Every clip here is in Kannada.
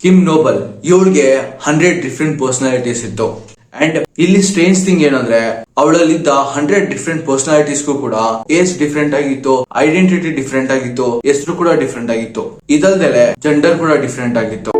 ಕಿಮ್ ನೋಬಲ್ ಇವಳಿಗೆ 100 ಡಿಫ್ರೆಂಟ್ ಪರ್ಸನಾಲಿಟೀಸ್ ಇತ್ತು. ಅಂಡ್ ಇಲ್ಲಿ ಸ್ಟ್ರೇಂಜ್ ಥಿಂಗ್ ಏನಂದ್ರೆ ಅವಳಲ್ಲಿದ್ದ 100 ಡಿಫ್ರೆಂಟ್ ಪರ್ಸನಾಲಿಟೀಸ್ಗೂ ಕೂಡ ಏಜ್ ಡಿಫ್ರೆಂಟ್ ಆಗಿತ್ತು, ಐಡೆಂಟಿಟಿ ಡಿಫ್ರೆಂಟ್ ಆಗಿತ್ತು, ಹೆಸರು ಕೂಡ ಡಿಫ್ರೆಂಟ್ ಆಗಿತ್ತು. ಇದಲ್ದಲೆ ಜೆಂಡರ್ ಕೂಡ ಡಿಫ್ರೆಂಟ್ ಆಗಿತ್ತು.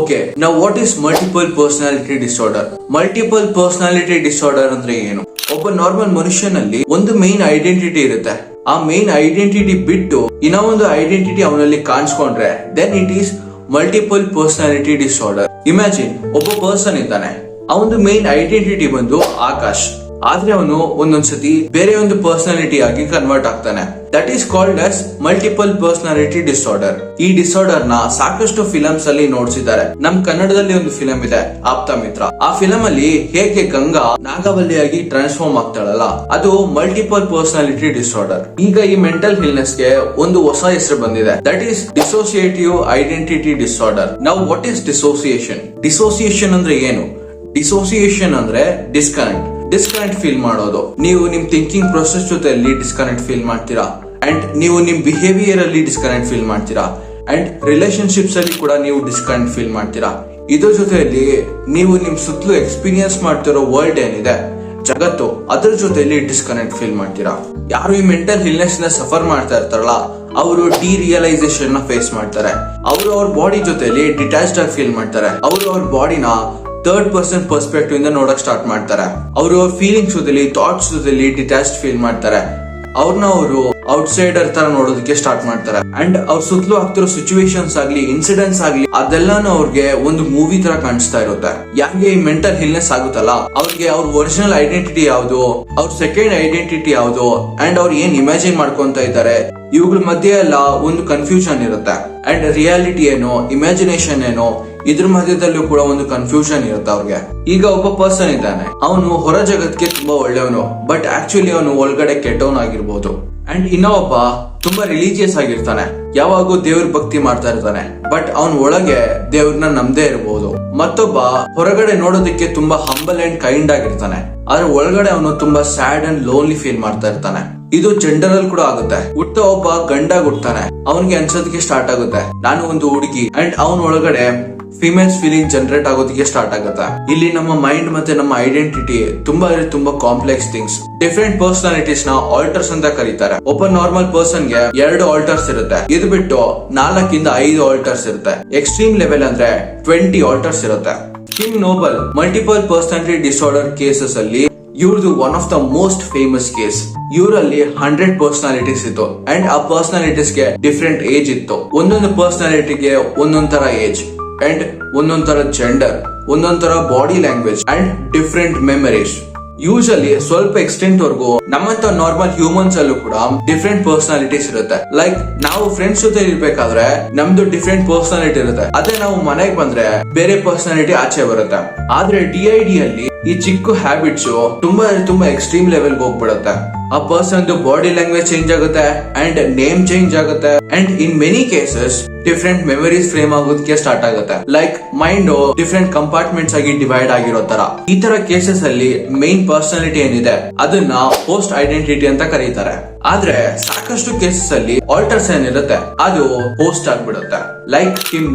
ಓಕೆ, ನಾವು what is multiple personality disorder? Multiple personality disorder ಅಂದ್ರೆ ಏನು? ಒಬ್ಬ ನಾರ್ಮಲ್ ಮನುಷ್ಯನಲ್ಲಿ ಒಂದು ಮೇನ್ ಐಡೆಂಟಿಟಿ ಇರುತ್ತೆ. ಆ ಮೇನ್ ಐಡೆಂಟಿಟಿ ಬಿಟ್ಟು ಇನ್ನೂ ಒಂದು ಐಡೆಂಟಿಟಿ ಅವನಲ್ಲಿ ಕಾಣಿಸ್ಕೊಂಡ್ರೆ then it is multiple personality disorder. Imagine, ಒಬ್ಬ ಪರ್ಸನ್ ಇದ್ದಾನೆ, ಅವನು ಮೇನ್ ಐಡೆಂಟಿಟಿ ಬಂದು ಆಕಾಶ್, ಆದ್ರೆ ಅವನು ಒಂದೊಂದ್ಸತಿ ಬೇರೆ ಒಂದು ಪರ್ಸನಾಲಿಟಿ ಆಗಿ ಕನ್ವರ್ಟ್ ಆಗ್ತಾನೆ. That is called as multiple personality disorder. ಈ ಡಿಸಾರ್ಡರ್ ನ ಸಾಕಷ್ಟು ಫಿಲಮ್ಸ್ ಅಲ್ಲಿ ನೋಡ್ಸಿದ್ದಾರೆ. ನಮ್ ಕನ್ನಡದಲ್ಲಿ ಒಂದು ಫಿಲಂ ಇದೆ, ಆಪ್ತ ಮಿತ್ರ. ಆ ಫಿಲಂ ಅಲ್ಲಿ ಹೇಗೆ ಗಂಗಾ ನಾಗವಲ್ಲಿಯಾಗಿ ಟ್ರಾನ್ಸ್ಫಾರ್ಮ್ ಆಗ್ತಾಳಲ್ಲ, ಅದು ಮಲ್ಟಿಪಲ್ ಪರ್ಸನಾಲಿಟಿ ಡಿಸಾರ್ಡರ್. ಈಗ ಈ ಮೆಂಟಲ್ ಇಲ್ನೆಸ್ ಗೆ ಒಂದು ಹೊಸ ಹೆಸರು ಬಂದಿದೆ, that is dissociative identity disorder. ನಾವು ವಾಟ್ ಈಸ್ ಡಿಸೋಸಿಯೇಷನ್? ಡಿಸೋಸಿಯೇಷನ್ ಅಂದ್ರೆ ಏನು? ಡಿಸೋಸಿಯೇಷನ್ ಅಂದ್ರೆ ಡಿಸ್ಕನೆಕ್ಟ್ ಫೀಲ್ ಮಾಡೋದು. ನೀವು ನಿಮ್ ಥಿಂಕಿಂಗ್ ಪ್ರೊಸೆಸ್ ಜೊತೆಯಲ್ಲಿ ಡಿಸ್ಕನೆಕ್ಟ್ ಫೀಲ್ ಮಾಡ್ತೀರಾ, ಅಂಡ್ ನೀವು ನಿಮ್ ಬಿಹೇವಿಯರ್ ಅಲ್ಲಿ ಡಿಸ್ಕನೆಕ್ಟ್ ಫೀಲ್ ಮಾಡ್ತೀರಾ, ಅಂಡ್ ರಿಲೇಶನ್ಶಿಪ್ಸ್ ಅಲ್ಲಿ ಕೂಡ ನೀವು ಡಿಸ್ಕನೆಕ್ಟ್ ಫೀಲ್ ಮಾಡ್ತೀರಾ. ಇದ್ರ ಜೊತೆಯಲ್ಲಿ ನೀವು ನಿಮ್ ಸುತ್ತಲೂ ಎಕ್ಸ್ಪೀರಿಯನ್ಸ್ ಮಾಡ್ತಿರೋ ವರ್ಲ್ಡ್ ಏನಿದೆ, ಜಗತ್ತು, ಅದ್ರ ಜೊತೆಯಲ್ಲಿ ಡಿಸ್ಕನೆಕ್ಟ್ ಫೀಲ್ ಮಾಡ್ತೀರಾ. ಯಾರು ಈ ಮೆಂಟಲ್ ಇಲ್ನೆಸ್ ನ ಸಫರ್ ಮಾಡ್ತಾ ಇರ್ತಾರಲ್ಲ, ಅವರು ಡಿರಿಯಲೈಸೇಷನ್ ನ ಫೇಸ್ ಮಾಡ್ತಾರೆ. ಅವರು ಅವ್ರ ಬಾಡಿ ಜೊತೆಲಿ ಡಿಟ್ಯಾಚ್ಡ್ ಆಗಿ ಫೀಲ್ ಮಾಡ್ತಾರೆ. ಅವರು ಅವ್ರ ಬಾಡಿನ ಥರ್ಡ್ ಪರ್ಸನ್ ಪರ್ಸ್ಪೆಕ್ಟಿವ್ ಇಂದ ನೋಡಕ್ ಸ್ಟಾರ್ಟ್ ಮಾಡ್ತಾರೆ. ಅವರು ಅವ್ರ ಫೀಲಿಂಗ್ಸ್ ಜೊತೆಲಿ, ಥಾಟ್ಸ್ ಜೊತೆಲಿ ಡಿಟ್ಯಾಚ್ಡ್ ಫೀಲ್ ಮಾಡ್ತಾರೆ. ಅವ್ರನ್ನ ಅವರು ಔಟ್ಸೈಡರ್ ತರ ನೋಡೋದಕ್ಕೆ ಸ್ಟಾರ್ಟ್ ಮಾಡ್ತಾರೆ. ಅಂಡ್ ಅವ್ರ ಸುತ್ತಲೂ ಆಗ್ತಿರೋ ಸಿಚುವೇಶನ್ಸ್ ಆಗ್ಲಿ, ಇನ್ಸಿಡೆಂಟ್ಸ್ ಆಗ್ಲಿ, ಅದೆಲ್ಲಾನು ಅವ್ರಿಗೆ ಒಂದು ಮೂವಿ ತರ ಕಾಣಿಸ್ತಾ ಇರುತ್ತೆ. ಯಾರಿಗೆ ಈ ಮೆಂಟಲ್ ಇಲ್ನೆಸ್ ಆಗುತ್ತಲ್ಲ, ಅವ್ರಿಗೆ ಅವ್ರ ಒರಿಜಿನಲ್ ಐಡೆಂಟಿಟಿ ಯಾವ್ದು, ಅವ್ರ ಸೆಕೆಂಡ್ ಐಡೆಂಟಿಟಿ ಯಾವ್ದು, ಅಂಡ್ ಅವ್ರು ಏನ್ ಇಮ್ಯಾಜಿನ್ ಮಾಡ್ಕೊಂತ ಇದ್ದಾರೆ, ಇವುಗಳ ಮಧ್ಯೆ ಎಲ್ಲ ಒಂದು ಕನ್ಫ್ಯೂಷನ್ ಇರುತ್ತೆ. ಅಂಡ್ ರಿಯಾಲಿಟಿ ಏನೋ, ಇಮ್ಯಾಜಿನೇಷನ್ ಏನೋ, ಇದ್ರ ಮಧ್ಯದಲ್ಲೂ ಕೂಡ ಒಂದು ಕನ್ಫ್ಯೂಷನ್ ಇರುತ್ತೆ ಅವ್ರಿಗೆ. ಈಗ ಒಬ್ಬ ಪರ್ಸನ್ ಇದ್ದಾನೆ, ಅವನು ಹೊರ ಜಗತ್ಗೆ ತುಂಬಾ ಒಳ್ಳೆಯವನು, ಬಟ್ ಆಕ್ಚುಲಿ ಅವನು ಒಳಗಡೆ ಕೆಟ್ಟವನಾಗಿರ್ಬೋದು. ಅಂಡ್ ಇನ್ನೊಬ್ಬ ತುಂಬಾ ರಿಲಿಜಿಯಸ್ ಆಗಿರ್ತಾನೆ, ಯಾವಾಗೂ ದೇವ್ರ ಭಕ್ತಿ ಮಾಡ್ತಾ ಇರ್ತಾನೆ, ಬಟ್ ಅವನ್ ಒಳಗೆ ದೇವ್ರನ್ನ ನಂಬದೇ ಇರಬಹುದು. ಮತ್ತೊಬ್ಬ ಹೊರಗಡೆ ನೋಡೋದಕ್ಕೆ ತುಂಬಾ ಹಂಬಲ್ ಅಂಡ್ ಕೈಂಡ್ ಆಗಿರ್ತಾನೆ, ಆದ್ರೆ ಒಳಗಡೆ ಅವನು ತುಂಬಾ ಸ್ಯಾಡ್ ಅಂಡ್ ಲೋನ್ಲಿ ಫೀಲ್ ಮಾಡ್ತಾ ಇರ್ತಾನೆ. ಇದು ಜೆಂಡರ್ ಅಲ್ಲಿ ಕೂಡ ಆಗುತ್ತೆ. ಹುಟ್ಟ ಒಬ್ಬ ಗಂಡಾಗ ಹುಡ್ತಾನೆ, ಅವನ್ಗೆ ಅನ್ಸೋದಕ್ಕೆ ಸ್ಟಾರ್ಟ್ ಆಗುತ್ತೆ ನಾನು ಒಂದು ಹುಡುಗಿ, ಅಂಡ್ ಅವನ ಒಳಗಡೆ ಫಿಮೇಲ್ಸ್ ಫೀಲಿಂಗ್ ಜನರೇಟ್ ಆಗೋದಕ್ಕೆ ಸ್ಟಾರ್ಟ್ ಆಗುತ್ತೆ. ಇಲ್ಲಿ ನಮ್ಮ ಮೈಂಡ್ ಮತ್ತೆ ನಮ್ಮ ಐಡೆಂಟಿಟಿ ತುಂಬಾ ಕಾಂಪ್ಲೆಕ್ಸ್ ಥಿಂಗ್ಸ್. ಡಿಫ್ರೆಂಟ್ ಪರ್ಸನಾಲಿಟೀಸ್ ನ ಆಲ್ಟರ್ಸ್ ಅಂತ ಕರೀತಾರೆ. ಒಬ್ಬ ನಾರ್ಮಲ್ ಪರ್ಸನ್ ಗೆ 2 ಆಲ್ಟರ್ಸ್ ಇರುತ್ತೆ, ಇದು ಬಿಟ್ಟು 4 ಇಂದ 5 ಆಲ್ಟರ್ಸ್ ಇರುತ್ತೆ. ಎಕ್ಸ್ಟ್ರೀಮ್ ಲೆವೆಲ್ ಅಂದ್ರೆ 20 ಆಲ್ಟರ್ಸ್ ಇರುತ್ತೆ. Kim Noble multiple personality disorder cases ಅಲ್ಲಿ ಇವ್ರದ್ದು one of the most famous case. ಇವರಲ್ಲಿ 100 ಪರ್ಸನಾಲಿಟೀಸ್ ಇತ್ತು, ಅಂಡ್ ಆ ಪರ್ಸನಾಲಿಟೀಸ್ ಗೆ ಡಿಫ್ರೆಂಟ್ ಏಜ್ ಇತ್ತು. ಒಂದೊಂದು ಪರ್ಸನಾಲಿಟಿಗೆ ಒಂದೊಂದ್ ತರ ಏಜ್, ಅಂಡ್ ಒಂದೊಂದ್ ತರ ಜೆಂಡರ್, ಒಂದೊಂದ್ ತರ body language, and different memories. Usually ಸ್ವಲ್ಪ ಎಕ್ಸ್ಟೆಂಟ್ ವರ್ಗೂ ನಮ್ಮಂತ ನಾರ್ಮಲ್ ಹ್ಯೂಮನ್ಸ್ ಅಲ್ಲೂ ಕೂಡ ಡಿಫ್ರೆಂಟ್ ಪರ್ಸನಾಲಿಟೀಸ್ ಇರುತ್ತೆ. ಲೈಕ್ ನಾವು ಫ್ರೆಂಡ್ಸ್ ಜೊತೆ ಇರ್ಬೇಕಾದ್ರೆ ನಮ್ದು ಡಿಫ್ರೆಂಟ್ ಪರ್ಸನಾಲಿಟಿ ಇರುತ್ತೆ, ಅದೇ ನಾವು ಮನೆಗೆ ಬಂದ್ರೆ ಬೇರೆ ಪರ್ಸನಾಲಿಟಿ ಆಚೆ ಬರುತ್ತೆ. ಆದ್ರೆ DID ಅಲ್ಲಿ ಈ ಚಿಕ್ಕ ಹ್ಯಾಬಿಟ್ಸ್ ತುಂಬಾ ಎಕ್ಸ್ಟ್ರೀಮ್ ಲೆವೆಲ್ ಹೋಗ್ಬಿಡುತ್ತೆ. ಆ ಪರ್ಸನ್ ಬಾಡಿ ಲ್ಯಾಂಗ್ವೇಜ್ ಚೇಂಜ್ ಆಗುತ್ತೆ, ಅಂಡ್ ನೇಮ್ ಚೇಂಜ್ ಆಗುತ್ತೆ, and in many cases different memories frame ಆಗೋದಕ್ಕೆ ಸ್ಟಾರ್ಟ್ ಆಗುತ್ತೆ. ಲೈಕ್ ಮೈಂಡ್ ಡಿಫ್ರೆಂಟ್ ಕಂಪಾರ್ಟ್ಮೆಂಟ್ಸ್ ಆಗಿ ಡಿವೈಡ್ ಆಗಿರೋ ತರ. ಈ ತರ ಕೇಸಸ್ ಅಲ್ಲಿ ಮೇನ್ ಪರ್ಸನಾಲಿಟಿ ಏನಿದೆ ಅದನ್ನ ಪೋಸ್ಟ್ ಐಡೆಂಟಿಟಿ ಅಂತ ಕರೀತಾರೆ. ಆದ್ರೆ ಸಾಕಷ್ಟು ಕೇಸಸ್ ಅಲ್ಲಿ ಆಲ್ಟರ್ಸ್ ಏನಿರುತ್ತೆ ಅದು ಪೋಸ್ಟ್ ಆಗ್ಬಿಡುತ್ತೆ. ಲೈಕ್ ಕಿಮ್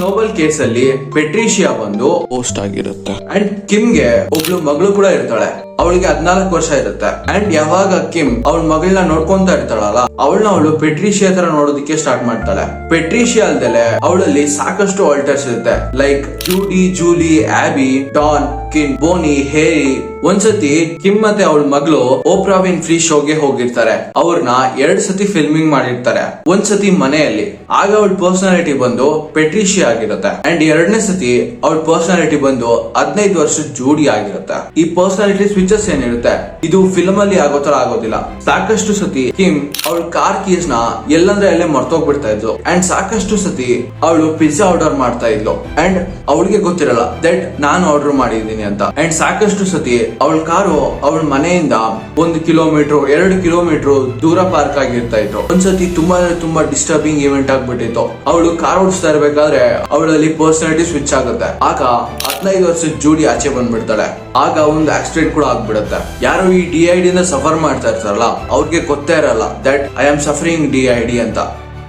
ನೋಬಲ್ ಕೇಸ್ ಅಲ್ಲಿ ಪೆಟ್ರಿಷಿಯಾ ಬಂದು ಪೋಸ್ಟ್ ಆಗಿರುತ್ತೆ. ಅಂಡ್ ಕಿಮ್ಗೆ ಒಬ್ಳು ಮಗಳು ಕೂಡ ಇರ್ತಾಳೆ, ಅವಳಿಗೆ 14 ವರ್ಷ ಇರುತ್ತೆ. ಅಂಡ್ ಯಾವಾಗ ಕಿಮ್ ಅವಳ ಮಗಳನ್ನ ನೋಡ್ಕೊಂತಾ ಇರ್ತಾಳಲ್ಲ, ಅವಳು ಪೆಟ್ರಿಷಿಯಾ ತರ ನೋಡೋದಕ್ಕೆ ಸ್ಟಾರ್ಟ್ ಮಾಡ್ತಾಳೆ. ಪೆಟ್ರಿಷಿಯಾ ಅಲ್ದಲೆ ಅವಳಲ್ಲಿ ಸಾಕಷ್ಟು ಆಲ್ಟರ್ಸ್ ಇರುತ್ತೆ, ಲೈಕ್ ಜೂಡಿ, ಜೂಲಿ, ಆಬಿ, ಡಾನ್, ಕಿನ್, ಬೋನಿ, ಹೇರಿ. ಒಂದ್ಸತಿ ಕಿಮ್ ಮತ್ತೆ ಅವಳ ಮಗಳು ಓಪ್ರಾ ವಿನ್ಫ್ರಿ ಶೋಗೆ ಹೋಗಿರ್ತಾರೆ. ಅವ್ರನ್ನ 2 ಸತಿ ಫಿಲ್ಮಿಂಗ್ ಮಾಡಿರ್ತಾರೆ. ಒಂದ್ಸತಿ ಮನೆಯಲ್ಲಿ, ಆಗ ಅವಳ ಪರ್ಸನಾಲಿಟಿ ಬಂದು ಪೆಟ್ರಿಷಿಯಾ ಆಗಿರುತ್ತೆ. ಅಂಡ್ 2ನೇ ಸತಿ ಅವಳ ಪರ್ಸನಾಲಿಟಿ ಬಂದು 15 ವರ್ಷದ ಜೂಡಿ ಆಗಿರುತ್ತೆ. ಈ ಪರ್ಸನಾಲಿಟಿ ಸ್ವಿಚಸ್ ಏನಿರುತ್ತೆ ಇದು ಫಿಲ್ಮ್ ಅಲ್ಲಿ ಆಗೋ ತರ ಆಗೋದಿಲ್ಲ. ಸಾಕಷ್ಟು ಸತಿ ಕಿಮ್ ಅವಳ ಕಾರ್ ಕೀಸ್ ನ ಎಲ್ಲಂದ್ರೆ ಅಲ್ಲೇ ಮರ್ತೋಗ್ಬಿಡ್ತಾ ಇದ್ಲು. ಅಂಡ್ ಸಾಕಷ್ಟು ಸತಿ ಅವಳು ಪಿಜ್ಜಾ ಆರ್ಡರ್ ಮಾಡ್ತಾ ಇದ್ಲು, ಅಂಡ್ ಅವಳಿಗೆ ಗೊತ್ತಿರಲ್ಲ ದಟ್ ನಾನು ಆರ್ಡರ್ ಮಾಡಿದೀನಿ ಅಂತ. ಅಂಡ್ ಸಾಕಷ್ಟು ಸತಿ ಅವಳ ಕಾರು ಅವಳ ಮನೆಯಿಂದ 1 ಕಿಲೋಮೀಟರ್ 2 ಕಿಲೋಮೀಟರ್ ದೂರ ಪಾರ್ಕ್ ಆಗಿರ್ತಾ ಇತ್ತು. ಒಂದ್ಸತಿ ತುಂಬಾ ಡಿಸ್ಟರ್ಬಿಂಗ್ ಇವೆಂಟ್ ಆಗ್ಬಿಟ್ಟಿತ್ತು. ಅವಳು ಕಾರ್ ಓಡಿಸ್ತಾ ಇರ್ಬೇಕಾದ್ರೆ ಅವಳಲ್ಲಿ ಪರ್ಸನಾಲಿಟಿ ಸ್ವಿಚ್ ಆಗುತ್ತೆ. ಆಗ 15 ವರ್ಷದ ಜೂಡಿ ಆಚೆ ಬಂದ್ಬಿಡ್ತಾಳೆ. ಆಗ ಒಂದು ಆಕ್ಸಿಡೆಂಟ್ ಕೂಡ ಆಗ್ಬಿಡುತ್ತೆ. ಯಾರು ಈ DID ಇಂದ ಸಫರ್ ಮಾಡ್ತಾ ಇರ್ತಾರಲ್ಲ ಅವ್ರಿಗೆ ಗೊತ್ತೇ ಇರಲ್ಲ that I am suffering DID ಅಂತ.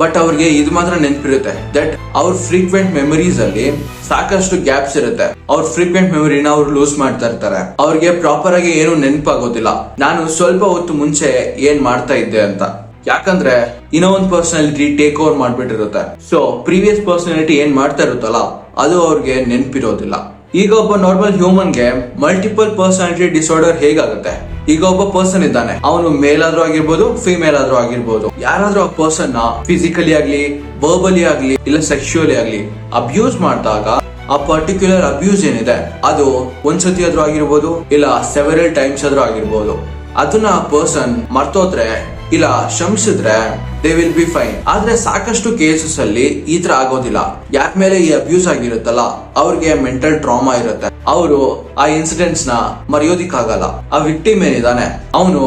ಬಟ್ ಅವ್ರಿಗೆ ಇದು ಮಾತ್ರ ನೆನಪಿರುತ್ತೆ ದಟ್ ಅವ್ರ ಫ್ರೀಕ್ವೆಂಟ್ ಮೆಮೊರೀಸ್ ಅಲ್ಲಿ ಸಾಕಷ್ಟು ಗ್ಯಾಪ್ಸ್ ಇರುತ್ತೆ. ಅವ್ರ ಫ್ರೀಕ್ವೆಂಟ್ ಮೆಮೊರಿನ ಅವ್ರು ಲೂಸ್ ಮಾಡ್ತಾ ಇರ್ತಾರೆ. ಅವ್ರಿಗೆ ಪ್ರಾಪರ್ ಆಗಿ ಏನು ನೆನಪಾಗೋದಿಲ್ಲ ನಾನು ಸ್ವಲ್ಪ ಹೊತ್ತು ಮುಂಚೆ ಏನ್ ಮಾಡ್ತಾ ಇದ್ದೆ ಅಂತ. ಯಾಕಂದ್ರೆ ಇನ್ನೋ ಒಂದು ಪರ್ಸನಾಲಿಟಿ ಟೇಕ್ ಓವರ್ ಮಾಡ್ಬಿಟ್ಟಿರುತ್ತೆ. ಸೊ ಪ್ರೀವಿಯಸ್ ಪರ್ಸನಾಲಿಟಿ ಏನ್ ಮಾಡ್ತಾ ಇರುತ್ತಲ್ಲ ಅದು ಅವ್ರಿಗೆ ನೆನಪಿರೋದಿಲ್ಲ. ಈಗ ಒಬ್ಬ ನಾರ್ಮಲ್ ಹ್ಯೂಮನ್ಗೆ ಮಲ್ಟಿಪಲ್ ಪರ್ಸನಾಲಿಟಿ ಡಿಸಾರ್ಡರ್ ಹೇಗಾಗುತ್ತೆ? ಈಗ ಒಬ್ಬ ಪರ್ಸನ್ ಇದ್ದಾನೆ, ಅವನು ಮೇಲ್ ಆದ್ರೂ ಆಗಿರ್ಬೋದು, ಫಿಮೇಲ್ ಆದ್ರೂ ಆಗಿರ್ಬೋದು. ಯಾರಾದ್ರೂ ಆ ಪರ್ಸನ್ ನ ಫಿಸಿಕಲಿ ಆಗ್ಲಿ, ವರ್ಬಲಿ ಆಗ್ಲಿ, ಇಲ್ಲ ಸೆಕ್ಷುಯಲಿ ಆಗ್ಲಿ ಅಬ್ಯೂಸ್ ಮಾಡಿದಾಗ ಆ ಪರ್ಟಿಕ್ಯುಲರ್ ಅಬ್ಯೂಸ್ ಏನಿದೆ ಅದು ಒಂದ್ಸತಿ ಆದ್ರೂ ಆಗಿರ್ಬೋದು, ಇಲ್ಲ ಸೆವೆರಲ್ ಟೈಮ್ಸ್ ಆದ್ರೂ ಆಗಿರ್ಬೋದು. ಅದನ್ನ ಆ ಪರ್ಸನ್ ಮರ್ತೋದ್ರೆ ಇಲ್ಲ ಕ್ಷಮಿಸಿದ್ರೆ ದೇ ವಿಲ್ ಬಿ ಫೈನ್. ಆದ್ರೆ ಸಾಕಷ್ಟು ಕೇಸಸ್ ಅಲ್ಲಿ ಈ ತರ ಆಗೋದಿಲ್ಲ. ಯಾರ ಮೇಲೆ ಈ ಅಬ್ಯೂಸ್ ಆಗಿರುತ್ತಲ್ಲ ಅವ್ರಿಗೆ ಮೆಂಟಲ್ ಟ್ರಾಮಾ ಇರುತ್ತೆ. ಅವರು ಆ ಇನ್ಸಿಡೆಂಟ್ಸ್ ನ ಮರೆಯೋದಿಕ್ಕಾಗಲ್ಲ. ಆ ವಿಕ್ಟಿಮ್ ಏನಿದಾನೆ ಅವನು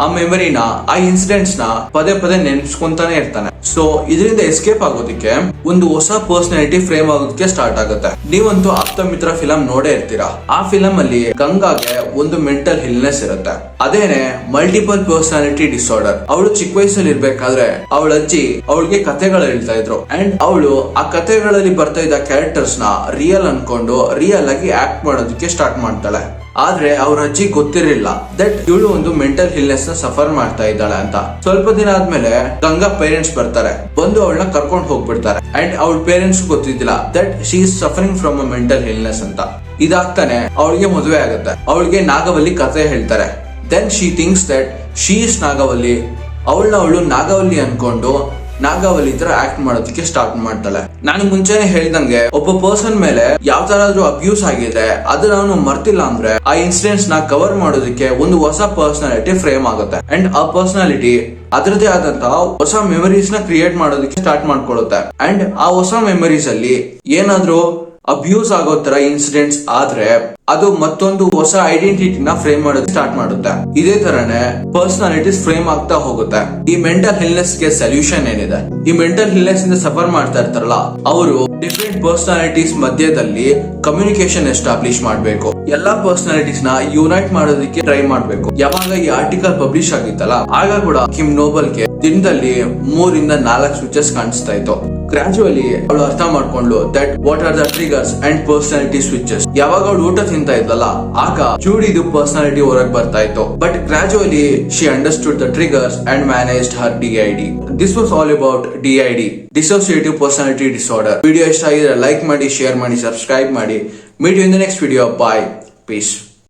ಆ ಮೆಮರಿನ, ಆ ಇನ್ಸಿಡೆಂಟ್ಸ್ ನ ಪದೇ ಪದೇ ನೆನ್ಸ್ಕೊಂತಾನೆ ಇರ್ತಾನೆ. ಸೊ ಇದರಿಂದ ಎಸ್ಕೇಪ್ ಆಗೋದಿಕ್ಕೆ ಒಂದು ಹೊಸ ಪರ್ಸನಾಲಿಟಿ ಫ್ರೇಮ್ ಆಗೋದಕ್ಕೆ ಸ್ಟಾರ್ಟ್ ಆಗುತ್ತೆ. ನೀವಂತೂ ಆಪ್ತಮಿತ್ರ ಫಿಲಂ ನೋಡೇ ಇರ್ತೀರಾ. ಆ ಫಿಲಂ ಅಲ್ಲಿ ಗಂಗಾಗೆ ಒಂದು ಮೆಂಟಲ್ ಇಲ್ನೆಸ್ ಇರುತ್ತೆ, ಅದೇನೆ ಮಲ್ಟಿಪಲ್ ಪರ್ಸನಾಲಿಟಿ ಡಿಸಾರ್ಡರ್. ಅವಳು ಚಿಕ್ಕ ವಯಸ್ಸಲ್ಲಿ ಇರ್ಬೇಕಾದ್ರೆ ಅವಳ ಅಜ್ಜಿ ಅವಳಿಗೆ ಕಥೆಗಳು ಹೇಳ್ತಾ ಇದ್ರು ಅಂಡ್ ಅವಳು ಆ ಕಥೆಗಳಲ್ಲಿ ಬರ್ತಾ ಇದ್ದ ಕ್ಯಾರೆಕ್ಟರ್ಸ್ ನ ರಿಯಲ್ ಅನ್ಕೊಂಡು ರಿಯಲ್ ಆಗಿ ಆಕ್ಟ್ ಮಾಡೋದಕ್ಕೆ ಸ್ಟಾರ್ಟ್ ಮಾಡ್ತಾಳೆ. ಆದ್ರೆ ಅವ್ರ ಅಜ್ಜಿ ಗೊತ್ತಿರಲಿಲ್ಲ ದಟ್ ಇವಳು ಒಂದು ಮೆಂಟಲ್ ಇಲ್ನೆಸ್ ನ ಸಫರ್ ಮಾಡ್ತಾ ಇದ್ದಾಳೆ ಅಂತ. ಸ್ವಲ್ಪ ದಿನ ಆದ್ಮೇಲೆ ಗಂಗಾ ಪೇರೆಂಟ್ಸ್ ಬರ್ತಾರೆ, ಬಂದು ಅವಳನ್ನ ಕರ್ಕೊಂಡು ಹೋಗ್ಬಿಡ್ತಾರೆ. ಅಂಡ್ ಅವಳ ಪೇರೆಂಟ್ಸ್ ಗೊತ್ತಿದ್ದಿಲ್ಲ that she is suffering from a mental illness ಅಂತ. ಇದಾಗ್ತಾನೆ ಅವಳಿಗೆ ಮದುವೆ ಆಗುತ್ತೆ. ಅವಳಿಗೆ ನಾಗವಲ್ಲಿ ಕಥೆ ಹೇಳ್ತಾರೆ. Then she thinks that she is Nagavalli. ಅವಳು ನಾಗವಲ್ಲಿ ಅನ್ಕೊಂಡು ನಾಗವಲ್ಲಿ ತರ ಆಕ್ಟ್ ಮಾಡೋದಕ್ಕೆ ಸ್ಟಾರ್ಟ್ ಮಾಡ್ತಾಳೆ. ನಾನು ಮುಂಚೆನೆ ಹೇಳ್ದಂಗೆ ಒಬ್ಬ ಪರ್ಸನ್ ಮೇಲೆ ಯಾವ ತರಾದ್ರೂ ಅಬ್ಯೂಸ್ ಆಗಿದೆ ಅದನ್ನ ಅವನು ಮರ್ತಿಲ್ಲ ಅಂದ್ರೆ ಆ ಇನ್ಸಿಡೆಂಟ್ಸ್ ನ ಕವರ್ ಮಾಡೋದಕ್ಕೆ ಒಂದು ಹೊಸ ಪರ್ಸನಾಲಿಟಿ ಫ್ರೇಮ್ ಆಗುತ್ತೆ. ಅಂಡ್ ಆ ಪರ್ಸನಾಲಿಟಿ ಅದರದೇ ಆದಂತಹ ಹೊಸ ಮೆಮರೀಸ್ ನ ಕ್ರಿಯೇಟ್ ಮಾಡೋದಕ್ಕೆ ಸ್ಟಾರ್ಟ್ ಮಾಡ್ಕೊಳ್ಳುತ್ತೆ. ಅಂಡ್ ಆ ಹೊಸ ಮೆಮರೀಸ್ ಅಲ್ಲಿ ಏನಾದ್ರೂ ಅಬ್ಯೂಸ್ ಆಗೋ ತರ ಇನ್ಸಿಡೆಂಟ್ಸ್ ಆದ್ರೆ ಅದು ಮತ್ತೊಂದು ಹೊಸ ಐಡೆಂಟಿಟಿನ ಫ್ರೇಮ್ ಮಾಡೋದಕ್ಕೆ ಸ್ಟಾರ್ಟ್ ಮಾಡುತ್ತೆ. ಇದೇ ತರನೇ ಪರ್ಸನಾಲಿಟೀಸ್ ಫ್ರೇಮ್ ಆಗ್ತಾ ಹೋಗುತ್ತೆ. ಈ ಮೆಂಟಲ್ ಇಲ್ನೆಸ್ ಗೆ ಸೊಲ್ಯೂಷನ್ ಏನಿದೆ? ಈ ಮೆಂಟಲ್ ಇಲ್ನೆಸ್ ಇಂದ ಸಫರ್ ಮಾಡ್ತಾ ಇರ್ತಾರಲ್ಲ ಅವರು ಡಿಫರೆಂಟ್ ಪರ್ಸನಾಲಿಟೀಸ್ ಮಧ್ಯದಲ್ಲಿ ಕಮ್ಯುನಿಕೇಶನ್ ಎಸ್ಟಾಬ್ಲಿಷ್ ಮಾಡಬೇಕು. ಎಲ್ಲಾ ಪರ್ಸನಾಲಿಟೀಸ್ ನ ಯುನೈಟ್ ಮಾಡೋದಕ್ಕೆ ಟ್ರೈ ಮಾಡಬೇಕು. ಯಾವಾಗ ಈ ಆರ್ಟಿಕಲ್ ಪಬ್ಲಿಷ್ ಆಗಿತ್ತಲ್ಲ ಆಗ ಕೂಡ ಕಿಮ್ ನೋಬಲ್ಗೆ ದಿನದಲ್ಲಿ 3 ಇಂದ 4 ಸ್ವಿಚಸ್ ಕಾಣಿಸ್ತಾ ಇತ್ತು. ಗ್ರಾಜುವಲಿ ಅವಳು ಅರ್ಥ ಮಾಡ್ಕೊಂಡ್ಲು that what are the triggers and personality switches. ಯಾವಾಗ ಅವಳು ಊಟ ತಿಂತಾ ಇದ್ಲಲ್ಲ ಆಗ ಚೂಡಿದು ಪರ್ಸನಾಲಿಟಿ ಹೊರಗೆ ಬರ್ತಾ ಇತ್ತು. But gradually she understood the triggers and managed her DID. This was all about DID, dissociative personality disorder. Video ಇಷ್ಟ ಆಗಿದ್ರೆ ಲೈಕ್ ಮಾಡಿ, ಶೇರ್ ಮಾಡಿ, ಸಬ್ಸ್ಕ್ರೈಬ್ ಮಾಡಿ. Meet you in the next video. Bye, piece.